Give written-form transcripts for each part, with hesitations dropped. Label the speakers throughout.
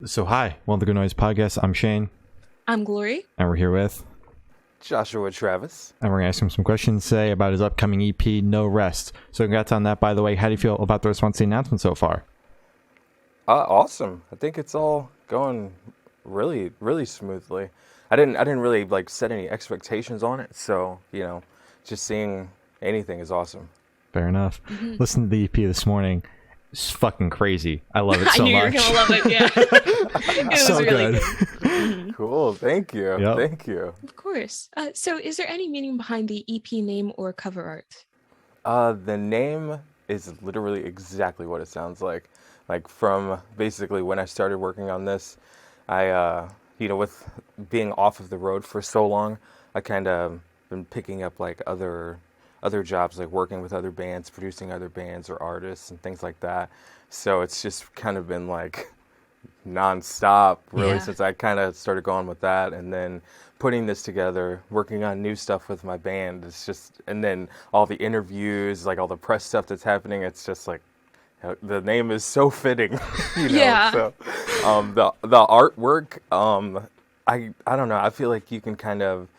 Speaker 1: So hi, welcome to the Good Noise Podcast. I'm Shane,
Speaker 2: I'm Glory.
Speaker 1: and we're here with,
Speaker 3: Joshua Travis.
Speaker 1: and we're going to ask him some questions today about his upcoming EP, No Rest. So congrats on that, by the way. How do you feel about the response to the announcement so far?
Speaker 3: Awesome. I think it's all going really, really smoothly. I didn't really set any expectations on it, so just seeing anything is awesome.
Speaker 1: Fair enough. Listen to the EP this morning. It's fucking crazy. I love it
Speaker 2: I
Speaker 1: so
Speaker 2: knew
Speaker 1: much.
Speaker 2: you were gonna love it. Yeah, it was
Speaker 1: So
Speaker 2: really
Speaker 1: good.
Speaker 2: good.
Speaker 3: Cool. Thank you.
Speaker 1: Yep.
Speaker 3: Thank you.
Speaker 2: Of course. So, is there any meaning behind the EP name or cover art?
Speaker 3: The name is literally exactly what it sounds like. Like from basically when I started working on this, I with being off of the road for so long, I kind of been picking up other jobs, like working with other bands, producing other bands or artists and things like that. So it's just kind of been like nonstop really
Speaker 2: Yeah.
Speaker 3: since I kind of started going with that, and then putting this together, working on new stuff with my band. It's just, and then all the interviews, like all the press stuff that's happening. It's just like the name is so fitting,
Speaker 2: Yeah.
Speaker 3: So the artwork, I don't know. I feel like you can kind of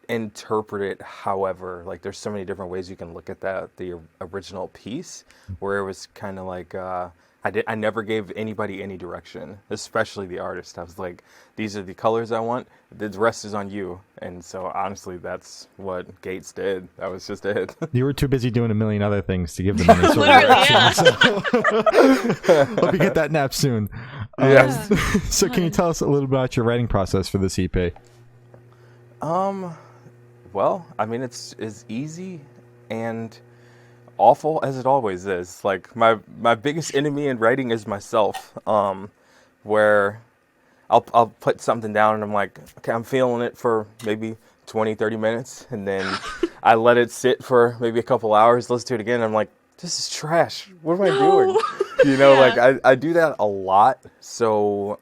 Speaker 3: interpret it however, like there's so many different ways you can look at the original piece, where it was kind of like I never gave anybody any direction, especially the artist. I was like, these are the colors I want, the rest is on you. And so honestly, that's what Gates did. That was just it.
Speaker 1: You were too busy doing a million other things to give them any sort of
Speaker 2: Literally,
Speaker 1: direction.
Speaker 2: yeah.
Speaker 1: Hope you get that nap soon.
Speaker 3: Yes.
Speaker 1: So can you tell us a little bit about your writing process for this EP?
Speaker 3: Well, I mean, it's as easy and awful as it always is. Like my biggest enemy in writing is myself. Where I'll put something down and I'm like, okay, I'm feeling it for maybe 20, 30 minutes, and then I let it sit for maybe a couple hours, listen to it again, and I'm like, this is trash. What am I doing?
Speaker 2: Yeah.
Speaker 3: Like I do that a lot. So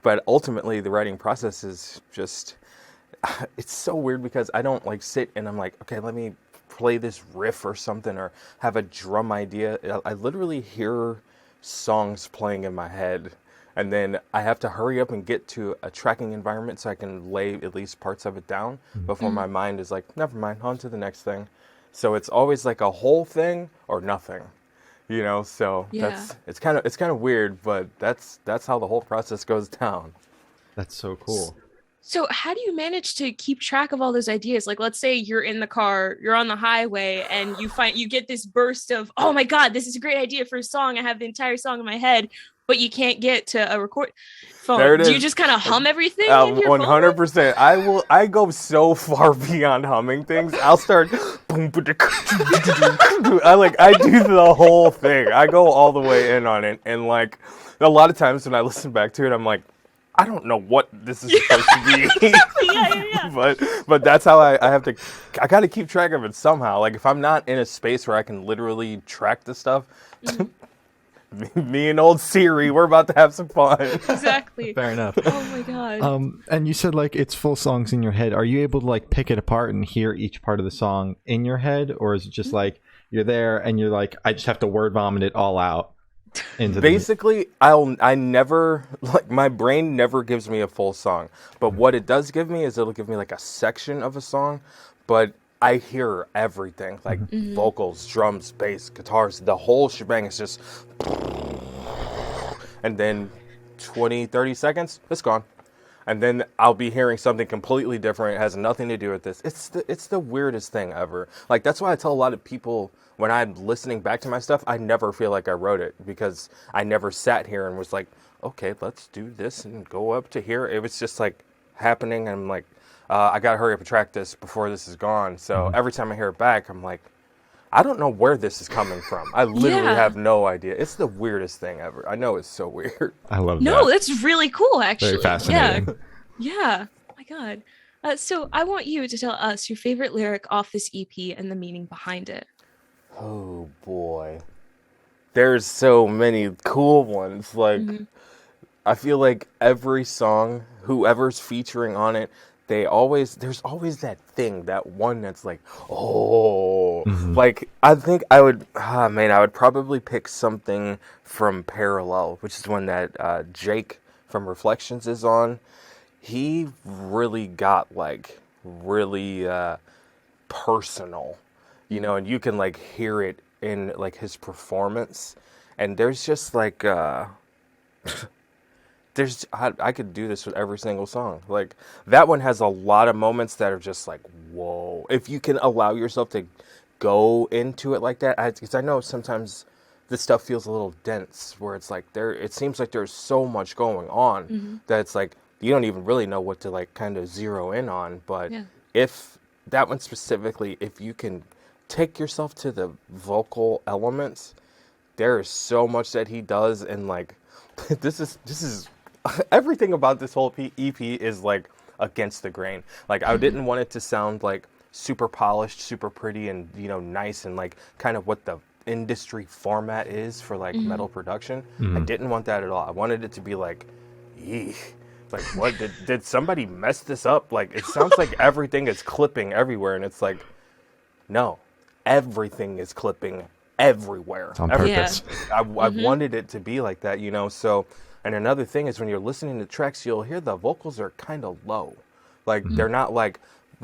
Speaker 3: but ultimately the writing process is just, it's so weird because I don't like sit and I'm like, okay, let me play this riff or something or have a drum idea. I literally hear songs playing in my head, and then I have to hurry up and get to a tracking environment so I can lay at least parts of it down before my mind is like, never mind, on to the next thing. So it's always like a whole thing or nothing, so
Speaker 2: Yeah.
Speaker 3: it's kind of weird, but that's how the whole process goes down.
Speaker 1: That's so cool.
Speaker 2: So, how do you manage to keep track of all those ideas? Like, let's say you're in the car, you're on the highway, and you get this burst of, oh my God, this is a great idea for a song. I have the entire song in my head, but you can't get to a record phone.
Speaker 3: There it
Speaker 2: Do you
Speaker 3: is.
Speaker 2: just kind of hum everything in your phone?
Speaker 3: 100%. I go so far beyond humming things. I'll start. I do the whole thing. I go all the way in on it, and like a lot of times when I listen back to it, I'm like, I don't know what this is supposed to be.
Speaker 2: Yeah.
Speaker 3: But that's how I have to. I got to keep track of it somehow. Like if I'm not in a space where I can literally track the stuff. Me and old Siri, we're about to have some fun.
Speaker 2: Exactly.
Speaker 1: Fair enough.
Speaker 2: Oh my God.
Speaker 1: And you said like it's full songs in your head. Are you able to like pick it apart and hear each part of the song in your head, or is it just like you're there and you're like, I just have to word vomit it all out into
Speaker 3: Basically, I never, like, my brain never gives me a full song. But what it does give me is it'll give me like a section of a song, but I hear everything, like vocals, drums, bass, guitars, the whole shebang is just, and then 20, 30 seconds, it's gone. And then I'll be hearing something completely different. It has nothing to do with this. It's the weirdest thing ever. Like, that's why I tell a lot of people when I'm listening back to my stuff, I never feel like I wrote it, because I never sat here and was like, okay, let's do this and go up to here. It was just like happening, and I'm like, I gotta hurry up and track this before this is gone. So every time I hear it back, I'm like, I don't know where this is coming from. I literally
Speaker 2: Yeah.
Speaker 3: have no idea. It's the weirdest thing ever. I know it's so weird.
Speaker 1: I love
Speaker 2: No,
Speaker 1: that.
Speaker 2: that's really cool, actually.
Speaker 1: Very fascinating.
Speaker 2: Yeah. Oh my God. So I want you to tell us your favorite lyric off this EP and the meaning behind it.
Speaker 3: Oh boy. There's so many cool ones. Like, I feel like every song, whoever's featuring on it, there's always that thing, that one that's like, oh,
Speaker 1: Mhm.
Speaker 3: like I think I would, I would probably pick something from Parallel, which is one that Jake from Reflections is on. He really got like really personal, and you can like hear it in like his performance, and there's just like I could do this with every single song. Like that one has a lot of moments that are just like, whoa. If you can allow yourself to go into it like that, because I know sometimes this stuff feels a little dense, where it's like it seems like there's so much going on that it's like you don't even really know what to like kind of zero in on. But if that one specifically, if you can take yourself to the vocal elements, there is so much that he does, and like this is everything about this whole EP is like against the grain. Like I didn't want it to sound like super polished, super pretty, and nice, and like kind of what the industry format is for like metal production. I didn't want that at all. I wanted it to be like, eek. Like, what did somebody mess this up? Like, it sounds like everything is clipping everywhere, and it's like, no, everything is clipping everywhere.
Speaker 1: On purpose.
Speaker 3: I wanted it to be like that, So, and another thing is when you're listening to tracks, you'll hear the vocals are kind of low. Like, they're not like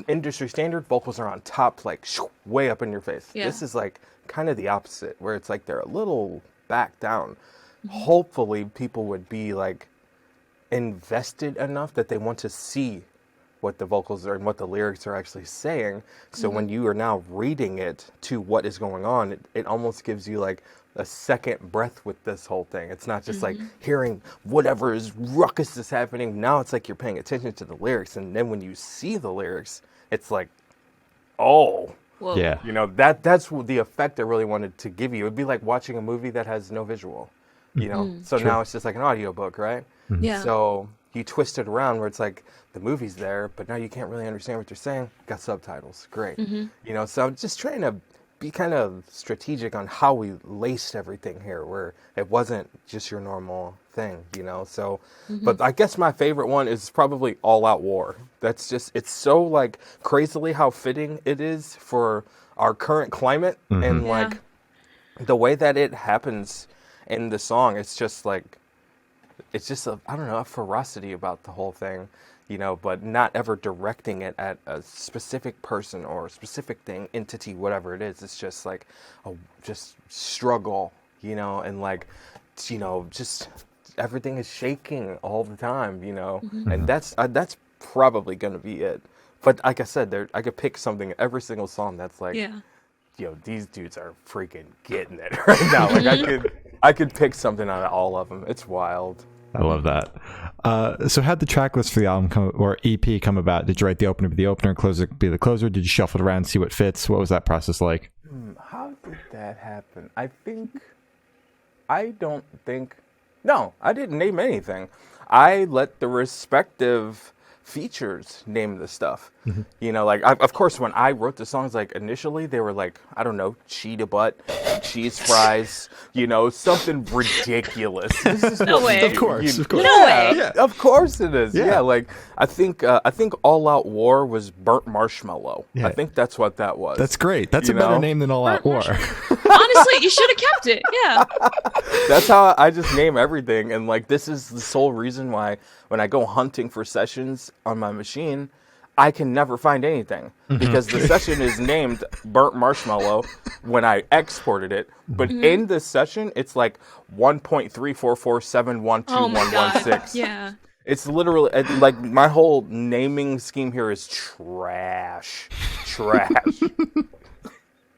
Speaker 3: industry standard vocals are on top, like way up in your face.
Speaker 2: Yeah.
Speaker 3: This is like kind of the opposite, where it's like they're a little back down. Hopefully, people would be like invested enough that they want to see what the vocals are and what the lyrics are actually saying. So when you are now reading it to what is going on, it almost gives you like a second breath with this whole thing. It's not just like hearing whatever is ruckus is happening. Now it's like you're paying attention to the lyrics, and then when you see the lyrics, it's like, oh,
Speaker 2: Whoa.
Speaker 1: Yeah.
Speaker 3: that's the effect I really wanted to give you. It'd be like watching a movie that has no visual, So now it's just like an audiobook, right?
Speaker 2: Yeah.
Speaker 3: So you twist it around where it's like the movie's there, but now you can't really understand what you're saying. Got subtitles. Great. So I'm just trying to be kind of strategic on how we laced everything here, where it wasn't just your normal thing, So, but I guess my favorite one is probably All Out War. That's just, it's so like crazily how fitting it is for our current climate. And like the way that it happens in the song, it's just like, it's just a ferocity about the whole thing, but not ever directing it at a specific person or a specific thing, entity, whatever it is. It's just like just struggle, and like, just everything is shaking all the time, and that's probably going to be it. But like I said, I could pick something every single song that's like, these dudes are freaking getting it right now. Like I could pick something out of all of them. It's wild.
Speaker 1: I love that. So how'd the track list for the album or EP come about? Did you write the opener be the opener, closer be the closer? Did you shuffle it around and see what fits? What was that process like?
Speaker 3: How did that happen? No, I didn't name anything. I let the respective features name the stuff. Like of course when I wrote the songs, like initially they were like, I don't know, cheetah butt, cheese fries, something ridiculous. This is
Speaker 2: No
Speaker 3: what we
Speaker 2: way.
Speaker 3: do,
Speaker 1: Of course.
Speaker 2: No way.
Speaker 1: Yeah.
Speaker 3: Of course it is.
Speaker 1: Yeah.
Speaker 3: Yeah, like I think All Out War was burnt marshmallow.
Speaker 1: Yeah.
Speaker 3: I think that's what that was.
Speaker 1: That's great. That's a better name than All Out War.
Speaker 2: Honestly, you should have kept it. Yeah.
Speaker 3: That's how I just name everything. And like this is the sole reason why when I go hunting for sessions on my machine, I can never find anything because the session is named burnt marshmallow when I exported it. But in the session, it's like 1.344712116.
Speaker 2: Yeah.
Speaker 3: It's literally like my whole naming scheme here is trash.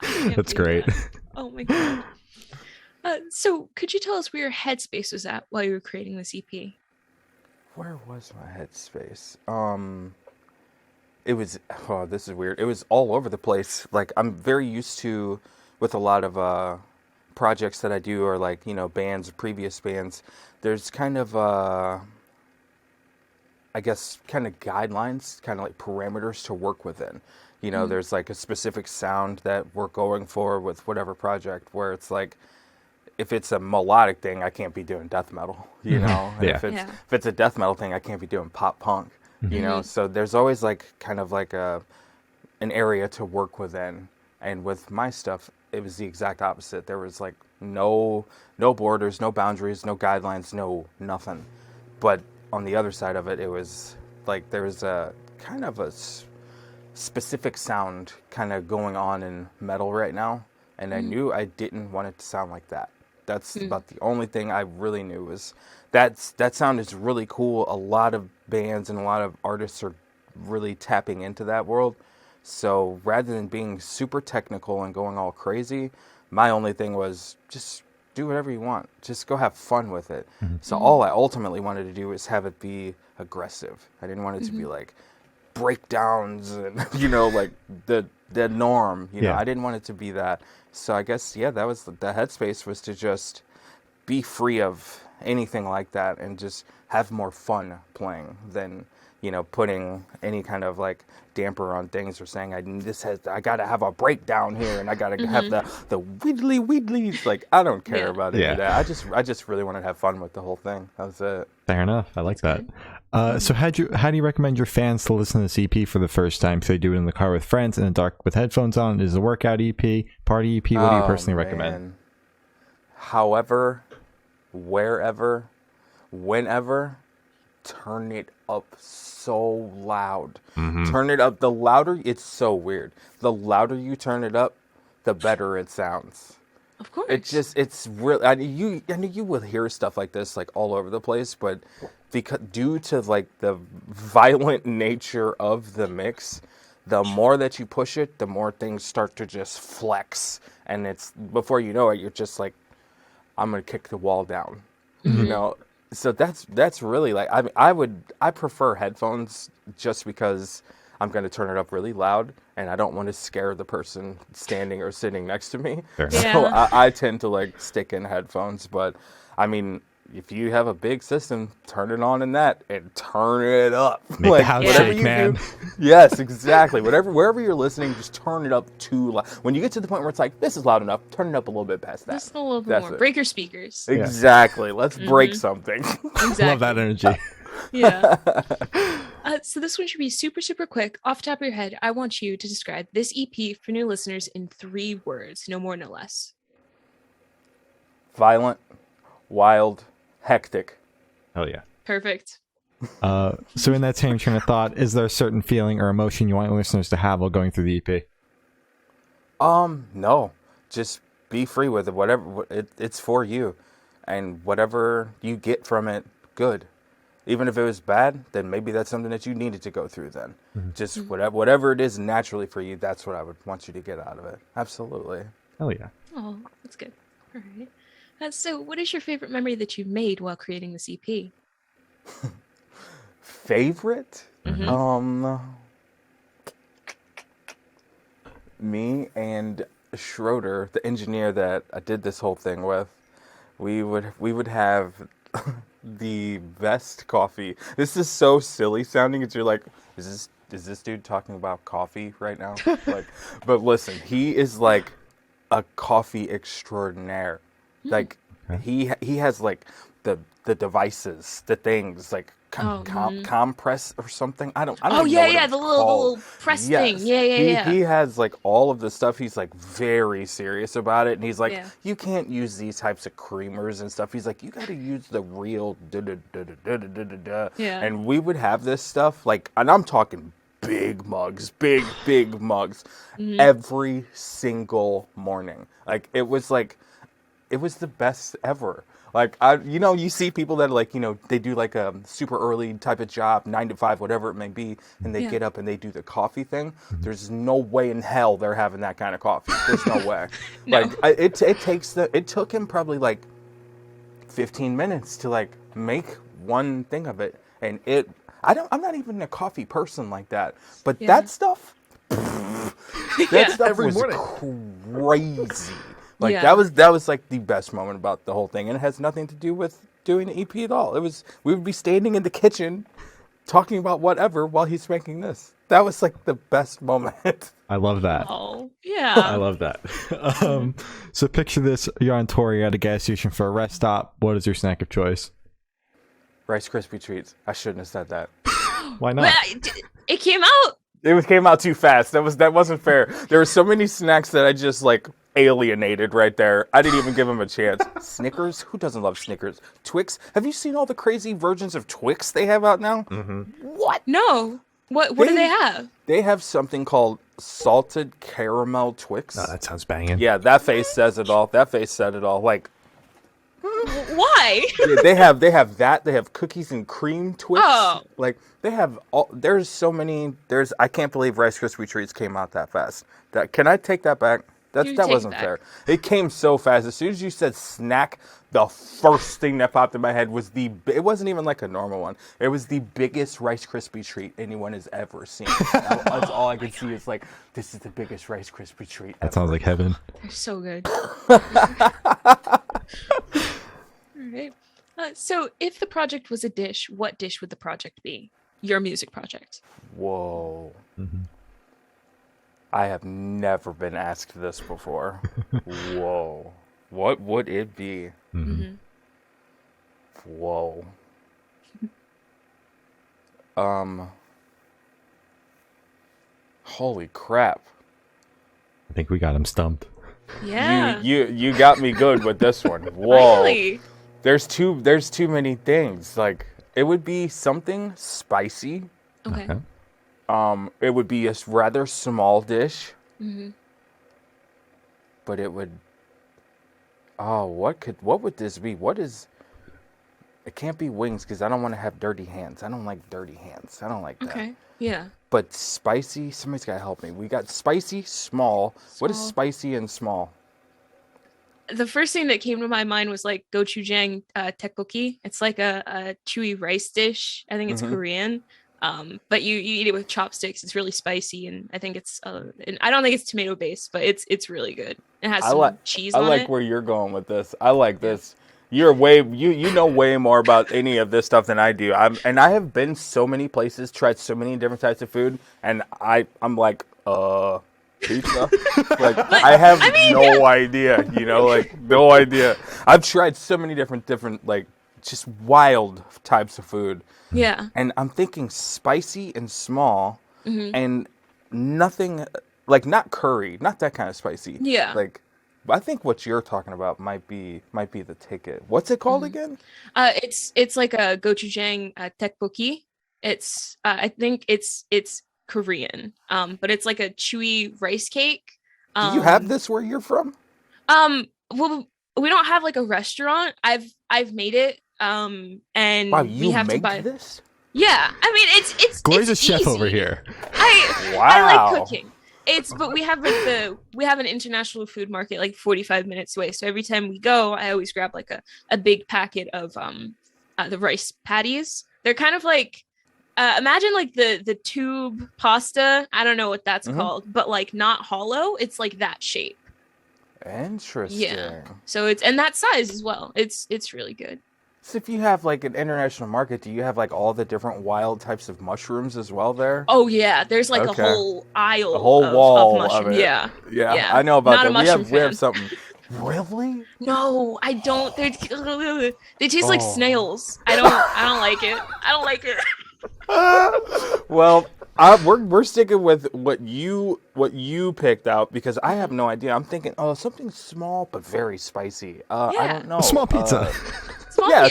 Speaker 1: That's great.
Speaker 2: Oh my god. So could you tell us where your headspace was at while you were creating this EP?
Speaker 3: Where was my headspace? It was, this is weird. It was all over the place. Like I'm very used to, with a lot of projects that I do, or like, bands, previous bands, there's kind of, I guess, kind of guidelines, kind of like parameters to work within. There's like a specific sound that we're going for with whatever project, where it's like, if it's a melodic thing, I can't be doing death metal, And
Speaker 1: Yeah.
Speaker 3: if it's a death metal thing, I can't be doing pop punk. you know. So there's always like kind of like an area to work within. And with my stuff, it was the exact opposite. There was like no borders, no boundaries, no guidelines, no nothing. But on the other side of it, it was like there was a kind of a specific sound kind of going on in metal right now, and I knew I didn't want it to sound like that. That's about the only thing I really knew was that sound is really cool. A lot of bands and a lot of artists are really tapping into that world. So rather than being super technical and going all crazy, my only thing was just do whatever you want. Just go have fun with it. So all I ultimately wanted to do was have it be aggressive. I didn't want it to be like breakdowns and, you know, like the norm. You know, I didn't want it to be that. So I guess, that was the headspace, was to just be free of anything like that and just have more fun playing than, you know, putting any kind of like damper on things or saying I gotta have a breakdown here and I gotta have the widdly. Like, I don't care about any of that. I just really want to have fun with the whole thing. That was it.
Speaker 1: Fair enough. I like that. So how do you recommend your fans to listen to this EP for the first time? If they do it in the car with friends in the dark with headphones on, is it a workout EP, party EP? What do you personally recommend?
Speaker 3: However, wherever, whenever, turn it up so loud. Turn it up. The louder, it's so weird. The louder you turn it up, the better it sounds.
Speaker 2: Of course.
Speaker 3: It's real. I mean, you will hear stuff like this like all over the place, but because due to like the violent nature of the mix, the more that you push it, the more things start to just flex, and it's before you know it, you're just like, I'm gonna kick the wall down, you know. So that's really like, I mean, I prefer headphones just because I'm going to turn it up really loud and I don't want to scare the person standing or sitting next to me. Sure. So I tend to like stick in headphones, but I mean, if you have a big system, turn it on in that and turn it up.
Speaker 1: Make
Speaker 3: like
Speaker 1: the house
Speaker 3: whatever
Speaker 1: shake,
Speaker 3: you
Speaker 1: man.
Speaker 3: do. Yes, exactly. Wherever you're listening, just turn it up too loud. When you get to the point where it's like, this is loud enough, turn it up a little bit past that.
Speaker 2: Just a little bit more. Break your speakers.
Speaker 3: Exactly. Let's break something.
Speaker 2: Exactly.
Speaker 1: Love that energy.
Speaker 2: Yeah. So this one should be super, super quick. Off the top of your head, I want you to describe this EP for new listeners in 3 words, no more, no less.
Speaker 3: Violent, wild, hectic.
Speaker 1: Hell yeah.
Speaker 2: Perfect.
Speaker 1: So in that same train of thought, is there a certain feeling or emotion you want listeners to have while going through the EP?
Speaker 3: No. Just be free with it. Whatever it's for you, and whatever you get from it, good. Even if it was bad, then maybe that's something that you needed to go through then. Just whatever it is naturally for you, that's what I would want you to get out of it. Absolutely.
Speaker 1: Hell yeah.
Speaker 2: Oh, that's good. All right. So what is your favorite memory that you made while creating this EP?
Speaker 3: Favorite? Me and Schroeder, the engineer that I did this whole thing with, we would have the best coffee. This is so silly sounding. It's you're like, is this dude talking about coffee right now? Like, but listen, he is like a coffee extraordinaire. Like he has like the devices, the things like compress or something. I don't.
Speaker 2: Oh
Speaker 3: even
Speaker 2: yeah,
Speaker 3: know what
Speaker 2: yeah,
Speaker 3: it's
Speaker 2: the
Speaker 3: called.
Speaker 2: little press thing. Yeah.
Speaker 3: He has like all of the stuff. He's like very serious about it, and he's like, you can't use these types of creamers and stuff. He's like, you got to use the real And we would have this stuff like, and I'm talking big mugs, big mugs, every single morning. Like it was the best ever. Like, you see people that like, they do like a super early type of job, 9 to 5, whatever it may be, and they get up and they do the coffee thing. There's no way in hell they're having that kind of coffee. There's no way. No. Like, it took him probably like 15 minutes to like make one thing of it, and I'm not even a coffee person like that, but that stuff, that stuff
Speaker 1: every
Speaker 3: was
Speaker 1: morning.
Speaker 3: Crazy. Like that was like the best moment about the whole thing, and it has nothing to do with doing the EP at all. We would be standing in the kitchen talking about whatever while he's making this. That was like the best moment.
Speaker 1: I love that.
Speaker 2: Oh, yeah.
Speaker 1: I love that. So picture this: you're on tour, you're at a gas station for a rest stop. What is your snack of choice?
Speaker 3: Rice Krispie treats. I shouldn't have said that.
Speaker 1: Why not?
Speaker 2: It came out.
Speaker 3: It came out too fast. That wasn't fair. There were so many snacks that I just like alienated right there. I didn't even give them a chance. Snickers? Who doesn't love Snickers? Twix? Have you seen all the crazy versions of Twix they have out now?
Speaker 1: Mm-hmm.
Speaker 3: What?
Speaker 2: No. What do they have?
Speaker 3: They have something called salted caramel Twix.
Speaker 1: Oh, that sounds banging.
Speaker 3: Yeah, that face says it all. That face said it all. Like,
Speaker 2: Why?
Speaker 3: they have that. They have cookies and cream Twix.
Speaker 2: Oh.
Speaker 3: Like they have all. There's so many. I can't believe Rice Krispie treats came out that fast. Can I take that back? That wasn't fair. It came so fast. As soon as you said snack, the first thing that popped in my head was it wasn't even like a normal one. It was the biggest Rice Krispie treat anyone has ever seen. That's all I could see is like, this is the biggest Rice Krispie treat ever.
Speaker 1: That sounds like heaven.
Speaker 2: They're so good. All right. So if the project was a dish, what dish would the project be? Your music project.
Speaker 3: Whoa.
Speaker 1: Mm-hmm.
Speaker 3: I have never been asked this before. Whoa. What would it be?
Speaker 1: Mm-hmm.
Speaker 3: Whoa. Holy crap.
Speaker 1: I think we got him stumped.
Speaker 2: Yeah.
Speaker 3: You got me good with this one. Whoa.
Speaker 2: Really?
Speaker 3: There's too many things. Like it would be something spicy.
Speaker 2: Okay.
Speaker 3: It would be a rather small dish.
Speaker 2: Mm-hmm.
Speaker 3: But it would. Oh, what would this be? It can't be wings because I don't want to have dirty hands. I don't like dirty hands. I don't like that.
Speaker 2: Okay. Yeah.
Speaker 3: But spicy, somebody's got to help me. We got spicy, small. What is spicy and small?
Speaker 2: The first thing that came to my mind was like gochujang tteokbokki. It's like a chewy rice dish. I think it's Korean. But you eat it with chopsticks. It's really spicy, and I think it's and I don't think it's tomato based, but it's really good. It has some cheese on it.
Speaker 3: I like where you're going with this. I like this. You're you know way more about any of this stuff than I do. I have been so many places, tried so many different types of food, and I'm like, pizza? Like I have no idea, like no idea. I've tried so many different like just wild types of food.
Speaker 2: Yeah.
Speaker 3: And I'm thinking spicy and small and nothing like not curry, not that kind of spicy.
Speaker 2: Yeah.
Speaker 3: Like I think what you're talking about might be the ticket. What's it called again?
Speaker 2: It's like a gochujang tteokbokki. It's I think it's Korean. But it's like a chewy rice cake.
Speaker 3: Do you have this where you're from?
Speaker 2: Well, we don't have like a restaurant. I've made it. And
Speaker 3: wow,
Speaker 2: we have to buy
Speaker 3: this?
Speaker 2: Yeah. I mean it's
Speaker 1: Glory's
Speaker 2: it's
Speaker 1: a chef
Speaker 2: easy.
Speaker 1: over here.
Speaker 2: I like cooking. But we have an international food market like 45 minutes away. So every time we go, I always grab like a big packet of the rice patties. They're kind of like imagine like the tube pasta. I don't know what that's called, but like not hollow. It's like that shape.
Speaker 3: Interesting.
Speaker 2: Yeah. So and that size as well. It's really good.
Speaker 3: So if you have like an international market, do you have like all the different wild types of mushrooms as well there?
Speaker 2: Oh yeah, there's like a whole aisle,
Speaker 3: a whole wall
Speaker 2: of mushrooms.
Speaker 3: Of it. Yeah, I know about that. We have something. Really?
Speaker 2: No, I don't. They taste like snails. I don't like it. I don't like it.
Speaker 3: Well, we're sticking with what you picked out because I have no idea. I'm thinking, something small but very spicy. I don't know.
Speaker 1: A small pizza.
Speaker 3: A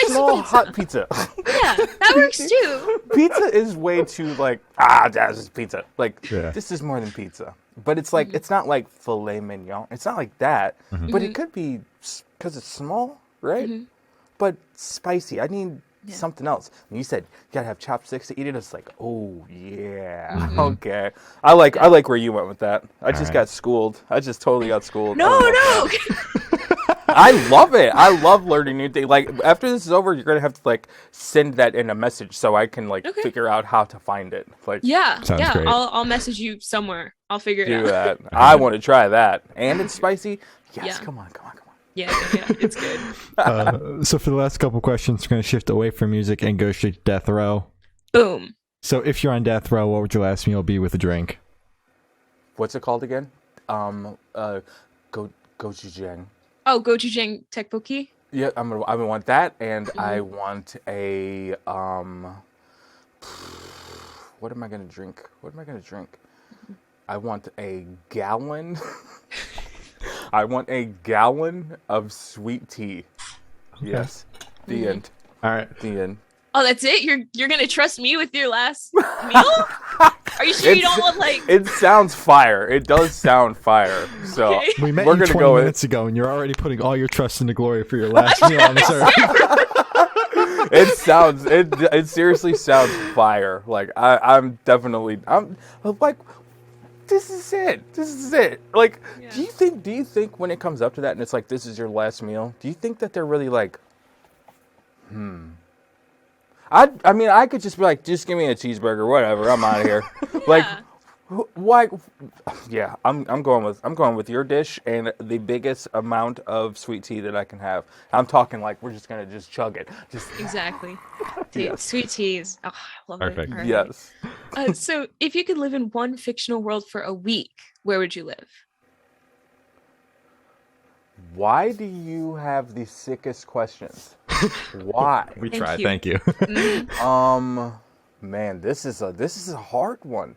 Speaker 3: small hot pizza.
Speaker 2: Yeah, that works too.
Speaker 3: Pizza is way too like this is pizza. Like this is more than pizza. But it's like it's not like filet mignon. It's not like that. But it could be because it's small, right? But spicy. I need something else. When you said you gotta have chopsticks to eat it, it's like, oh yeah, okay. I like where you went with that. I just got schooled. I just totally got schooled.
Speaker 2: No.
Speaker 3: I love it. I love learning new things. Like after this is over, you're gonna have to like send that in a message so I can like figure out how to find it. Like
Speaker 1: Sounds great.
Speaker 2: I'll message you somewhere. I'll figure it out.
Speaker 3: Do that. I want to try that. And it's spicy. Yes.
Speaker 2: Yeah.
Speaker 3: Come on.
Speaker 2: Yeah, it's good.
Speaker 1: So for the last couple questions, we're going to shift away from music and go straight to death row.
Speaker 2: Boom.
Speaker 1: So if you're on death row, what would your last meal be with a drink?
Speaker 3: What's it called again? Gochujang.
Speaker 2: Oh, gochujang tteokbokki?
Speaker 3: Yeah, I want that, and I want a what am I gonna drink? What am I gonna drink? I want a gallon. I want a gallon of sweet tea. Okay. Yes. The end.
Speaker 1: All right.
Speaker 3: The end.
Speaker 2: Oh, that's it? You're gonna trust me with your last meal? Are you sure you don't want like?
Speaker 3: It sounds fire. It does sound fire. So
Speaker 2: Okay.
Speaker 1: We met
Speaker 3: we're
Speaker 1: you
Speaker 3: gonna
Speaker 1: 20
Speaker 3: go
Speaker 1: minutes ago, and you're already putting all your trust into Gloria for your last meal on this earth.
Speaker 3: It seriously sounds fire. Like I'm like, this is it. This is it. Like,
Speaker 2: Yeah.
Speaker 3: do you think when it comes up to that and it's like this is your last meal, do you think that they're really like, I mean, I could just be like, just give me a cheeseburger, whatever. I'm out of here. Like, why? Yeah, I'm going with your dish and the biggest amount of sweet tea that I can have. I'm talking like we're just gonna just chug it. Just
Speaker 2: Exactly. Dude,
Speaker 3: Yes.
Speaker 2: sweet teas. Oh, I love
Speaker 1: Perfect.
Speaker 2: it. All right.
Speaker 3: yes.
Speaker 2: So, if you could live in one fictional world for a week, where would you live?
Speaker 3: Why do you have the sickest questions? Why?
Speaker 1: We
Speaker 2: Thank
Speaker 1: tried.
Speaker 2: you.
Speaker 1: Thank you.
Speaker 3: Man, this is a hard one.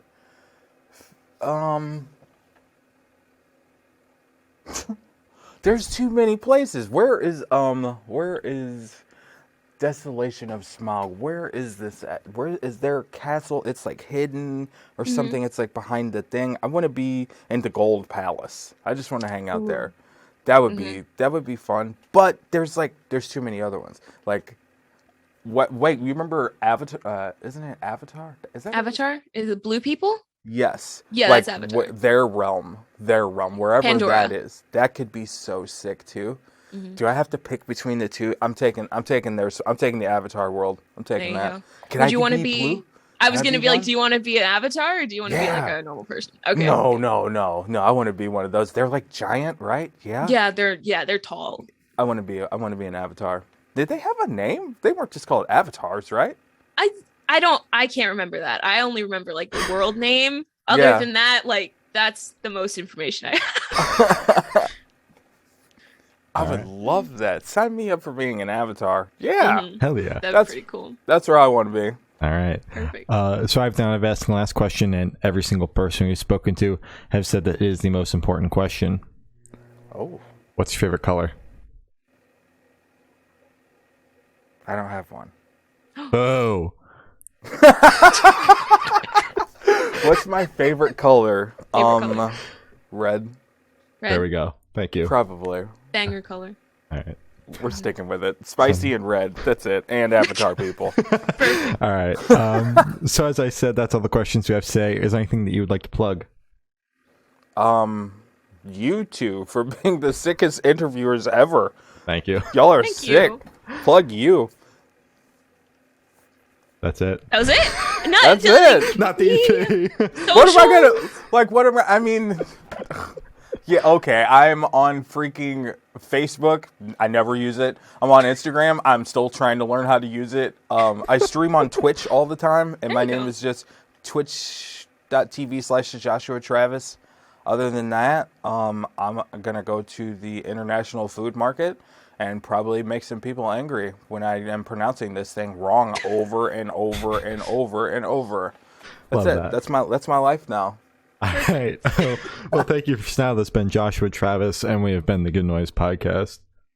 Speaker 3: There's too many places. Where is Desolation of Smog? Where is this at? Where is their castle? It's like hidden or something. It's like behind the thing. I want to be in the Gold Palace. I just want to hang out there. That would be fun. But there's too many other ones. Like wait, you remember Avatar? Isn't it Avatar? Is that
Speaker 2: Avatar? Is it blue people?
Speaker 3: Yes.
Speaker 2: Yeah,
Speaker 3: like,
Speaker 2: that's Avatar.
Speaker 3: Their realm, wherever
Speaker 2: Pandora.
Speaker 3: that is, that could be so sick too. Do I have to pick between the two? I'm taking the Avatar world. I'm taking
Speaker 2: There you
Speaker 3: that.
Speaker 2: go.
Speaker 3: Would
Speaker 2: you want to be?
Speaker 3: blue?
Speaker 2: I was
Speaker 3: Can I
Speaker 2: gonna
Speaker 3: be
Speaker 2: be like,
Speaker 3: one?
Speaker 2: do you want to be an avatar or do you want to be like
Speaker 3: Yeah.
Speaker 2: a normal person? Okay.
Speaker 3: No. I want to be one of those. They're like giant, right? Yeah.
Speaker 2: Yeah, they're tall.
Speaker 3: I want to be an Avatar. Did they have a name? They weren't just called avatars, right?
Speaker 2: I can't remember that. I only remember like the world name. Other
Speaker 3: Yeah.
Speaker 2: than that, like that's the most information I have.
Speaker 3: I would love that. Sign me up for being an avatar. Yeah.
Speaker 1: Hell yeah.
Speaker 2: That'd be pretty cool.
Speaker 3: That's where I want to be.
Speaker 1: All right.
Speaker 2: Perfect.
Speaker 1: So I've asked the last question, and every single person we've spoken to have said that it is the most important question.
Speaker 3: Oh.
Speaker 1: What's your favorite color?
Speaker 3: I don't have one.
Speaker 1: Oh.
Speaker 3: What's my favorite color?
Speaker 2: Color.
Speaker 3: Red.
Speaker 2: Red.
Speaker 1: There we go. Thank you.
Speaker 3: Probably.
Speaker 2: Banger color.
Speaker 1: All right.
Speaker 3: We're sticking with it. Spicy and red. That's it. And Avatar people.
Speaker 1: All right. So as I said, that's all the questions we have to say. Is there anything that you would like to plug?
Speaker 3: You two for being the sickest interviewers ever.
Speaker 1: Thank you.
Speaker 3: Y'all are
Speaker 2: Thank
Speaker 3: sick.
Speaker 2: you.
Speaker 3: Plug you.
Speaker 1: That's it.
Speaker 2: That was it. No,
Speaker 3: That's
Speaker 2: just,
Speaker 3: it.
Speaker 1: Not the EP.
Speaker 3: What am I gonna like? What am I? I mean, yeah, okay. I'm on freaking Facebook. I never use it. I'm on Instagram. I'm still trying to learn how to use it. I stream on Twitch all the time, and my name is just twitch.tv/Joshua Travis. Other than that, I'm gonna go to the international food market and probably make some people angry when I am pronouncing this thing wrong over and over and over and over. That's
Speaker 1: Love
Speaker 3: it.
Speaker 1: that.
Speaker 3: That's my life now.
Speaker 1: All right. Well, thank you for now. That's been Joshua Travis, and we have been the Good Noise Podcast.